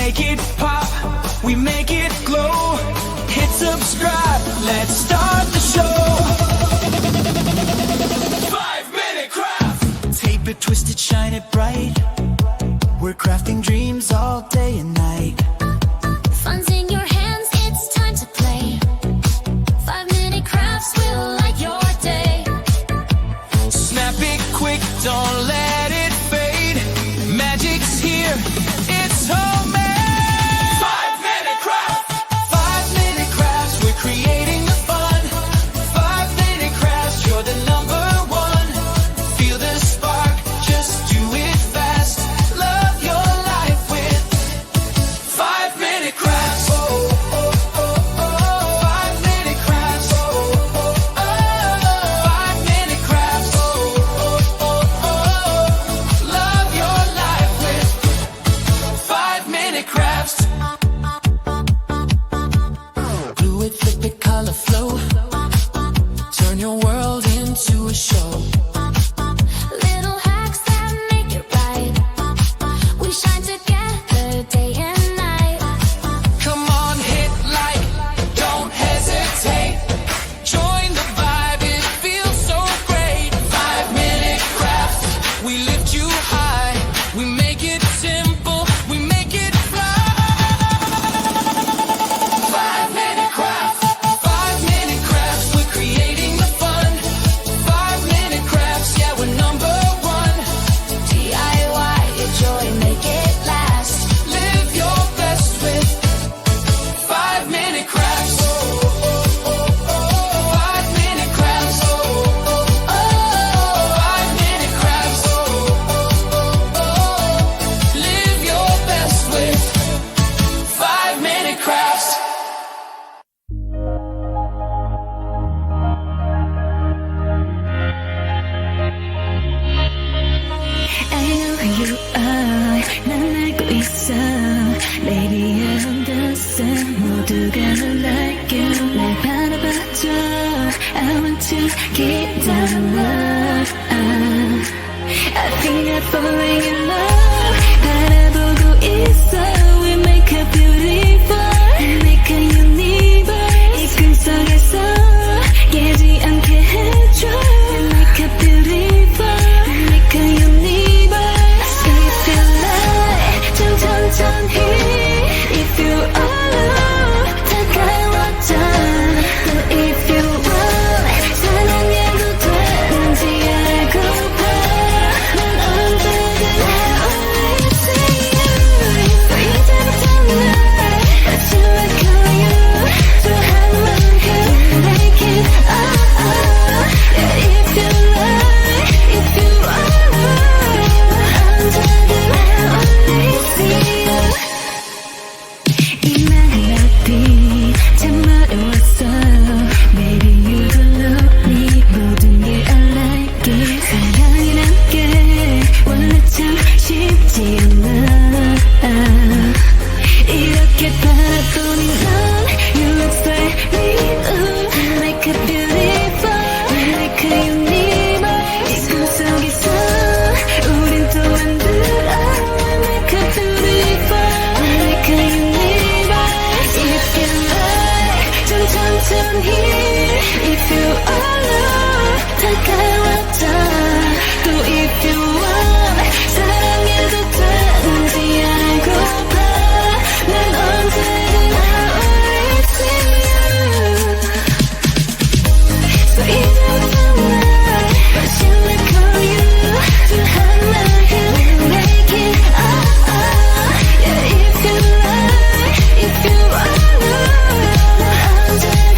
make it pop, we make it glow. Hit subscribe, let's start the show. 5-minute craft. Tape it, twist it, shine it bright. We're crafting dreams all day and night. Fun's in your hands, it's time to play. 5-minute crafts will light your day. Snap it quick, don't let it fade. Magic's here, it's homemade. 5-minute craft. 5-minute crafts, we're creating the fun. 5-minute crafts, you're the number one. Feel the spark, just do it fast. Love your life with 5-minute crafts. Oh, oh, oh, oh. 5-minute crafts. Oh, oh, oh. 5-minute crafts. Oh, oh, oh, oh. Love your life with 5-minute crafts. Glue it, flip it, color flow. Turn your world into a show. Little hacks that make it right. We shine together day and night. Come on, hit like, don't hesitate. Join the vibe, it feels so great. 5-minute crafts, we lift you high. We make it simple, we make it fly. 5-minute crafts. 5-minute crafts, we're creating the fun. 5-minute crafts, yeah, we're number one. DIY, your joy, make it last. Live your best with 5-minute crafts. Oh, oh, oh, oh. 5-minute crafts. Oh, oh, oh. 5-minute crafts. Oh, oh, oh. Live your best with 5-minute crafts. I know who you are. 난 알고 있어. Baby, I understand. 모두가 널 like you. 날 바라봐줘. I want to keep that love. I think I'm falling in love. 바라보고 있어. We make a beautiful. Make a universe. 이 꿈속에서 깨지 않게 해줘. Make a beautiful. Make a universe. If you like, 좀 천천히. If you are love, 다가와줘. 또 if you want, 사랑해도 되는지 알고봐. 난 언제든 always see you. 또 이제부터 날 마지막 거유. 또 한번 make it Yeah, if you like, if you are love, 언제든 always see you. 이 말은 어디 참 어려웠어. Maybe you don't know me. 모든 게 I like it. 사랑이란 게 원래 참 쉽지 않아. 이렇게 바라보니 넌 You look like me. Ooh, like a beautiful, like a universe. 이 꿈속에서 우린 또 만들어. Like a beautiful, like a universe. If you like, 좀 천천히. If you are love, 다가와줘. 또 if you want, 사랑해도 되는지 알고봐. 난 언제든 always see you. So 이제부터 날 마지막 거유. 또 하나에 make it Yeah, if you like, if you are love, 언제든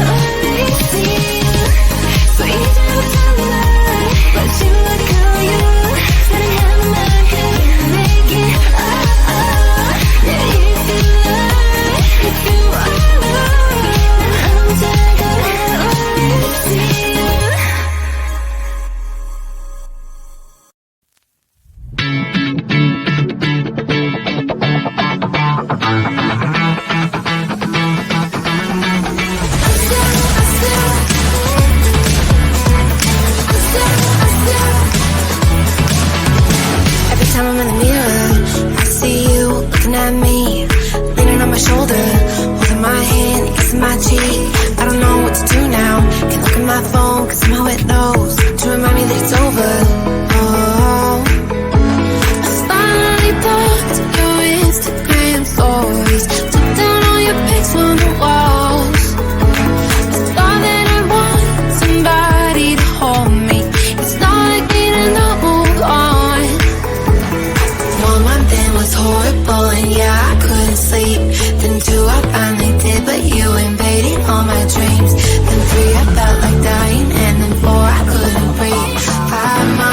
always see you. So 이제부터 날 마지막 거유. my phone, cause somehow it knows to remind me that it's over. Oh, I finally blocked your Instagram stories, took down all your pics on the walls. I thought that I want somebody to hold me. It's not like getting up, move on. 1 month in was horrible, and yeah, I couldn't sleep. Then 2, I finally did, but you invaded all my dreams. Then 3, I felt like dying, and then 4, I couldn't breathe. 5 months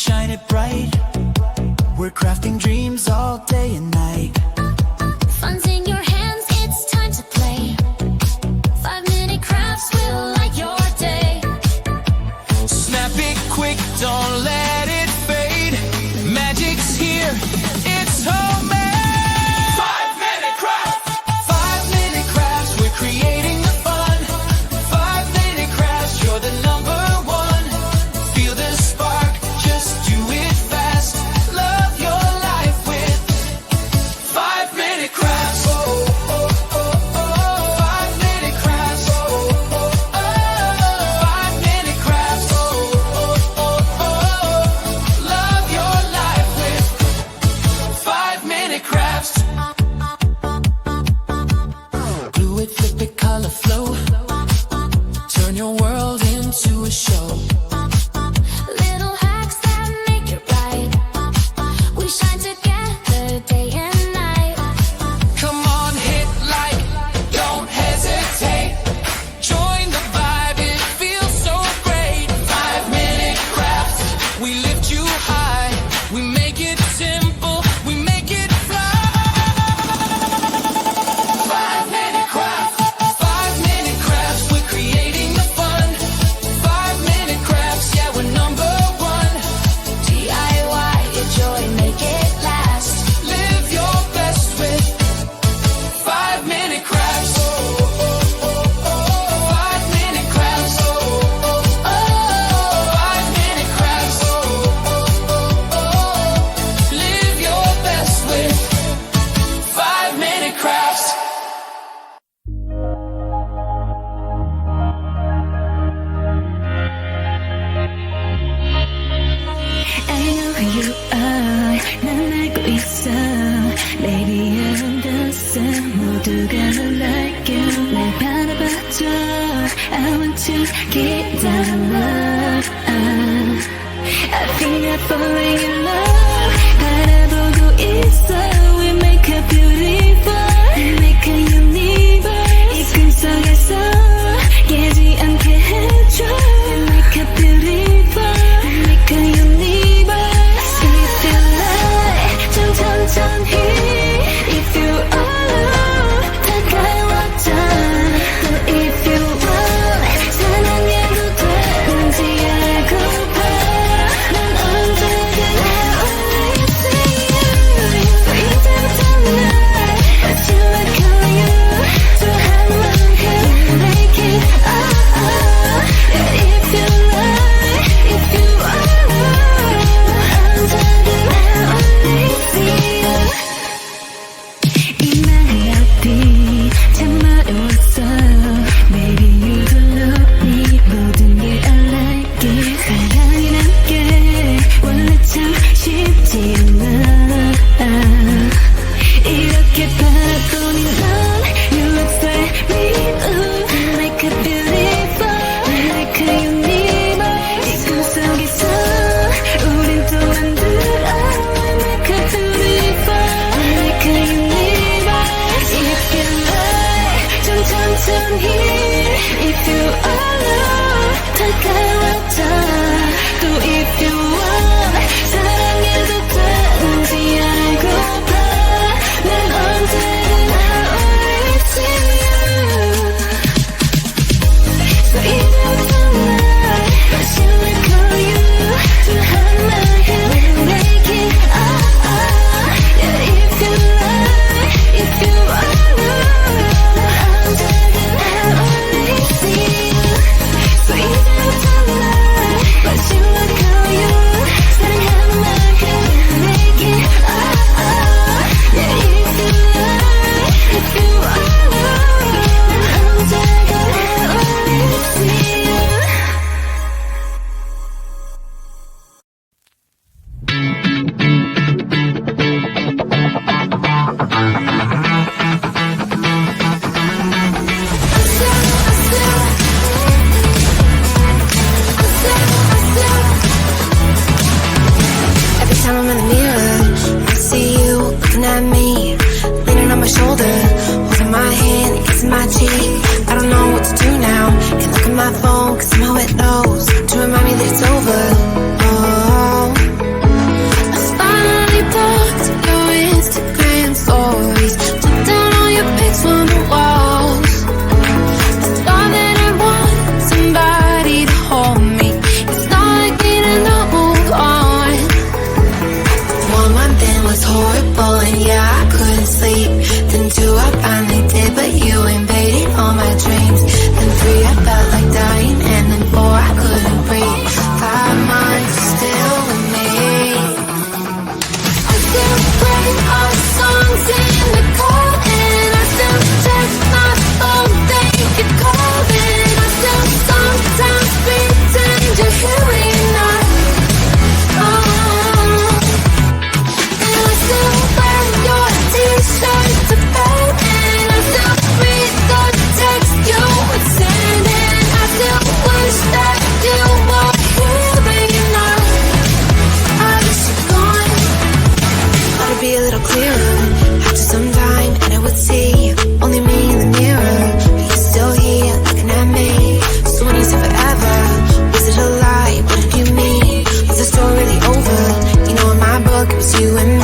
shine it bright. We're crafting dreams all day and night. Fun's in your hands, it's time to play. 5-minute crafts will light your day. Snap it quick, don't let it fade. Magic's here, it's homemade. 5-minute craft. 5-minute crafts, we're creating the fun. 5-minute crafts, you're the number one. Feel the spark, just do it fast. Love your life with 5-minute crafts. Oh, oh, oh, oh. 5-minute crafts. Oh, oh, oh. 5-minute crafts. Oh, oh, oh, oh. Love your life with 5-minute crafts. Glue it, flip it, color flow. Turn your world into a show. Little hacks that make it right. We shine together day and night. Come on, hit like, don't hesitate. Join the vibe, it feels so great. 5-minute crafts, we lift you high. We make it simple, we make it fly. 5-minute crafts, 5-minute crafts, we're creating the fun. 5-minute crafts, yeah, we're number one. DIY, your joy, make it last. Live your best with 5-minute crafts. Oh, oh, oh, oh. 5-minute crafts. Oh, oh, oh. 5-minute crafts. Oh, oh, oh. Live your best with 5-minute crafts. I know who you are. 난 알고 있어. Baby, I'm the same. 모두가 널 like you. 날 바라봐줘. I want to give that love. I think I'm falling in love. 바라보고 있어. We make a beautiful. We make a universe. 이 꿈속에서 깨지 않게 해줘. We make a beautiful. We make a universe. If you like, 좀 천천히. If you alone, 다가와줘. 또 if you want, 사랑해도 되는지 알고봐. 난 언제든 always see you. 이제부터 날 다시 call you. 좋아하는 make it Yeah, if you like, if you alone, 언제든 always see you. 이 말이 어디 참 어려웠어. Baby, you don't love me. 모든 게 I like it. 사랑이란 게 원래 참 쉽지 않아. 이렇게 바라보니 넌 You look like me. Ooh, like a beautiful, like a universe. 이 꿈속에서 우린 또 만들어. Like a beautiful, like a universe. If you like, 좀 천천히. If you alone, 다가와줘. 또 if you want, 사랑해도 되는지 알고봐. 난 언제든 always see you. So 이제부터 날 다시 call you. 좋아하는 make it Yeah, if you like, if you alone, 언제든 always see you. So 이제부터 날 다시 call you. 사랑하는 make it Yeah, if you like, if you alone, 언제든 always see you. Every time I'm in the mirror, I see you looking at me, leaning on my shoulder, holding my hand, kissing my cheek. I don't know what to do now. Can't look at my phone, cause somehow it knows to remind me that it's over. Oh, you and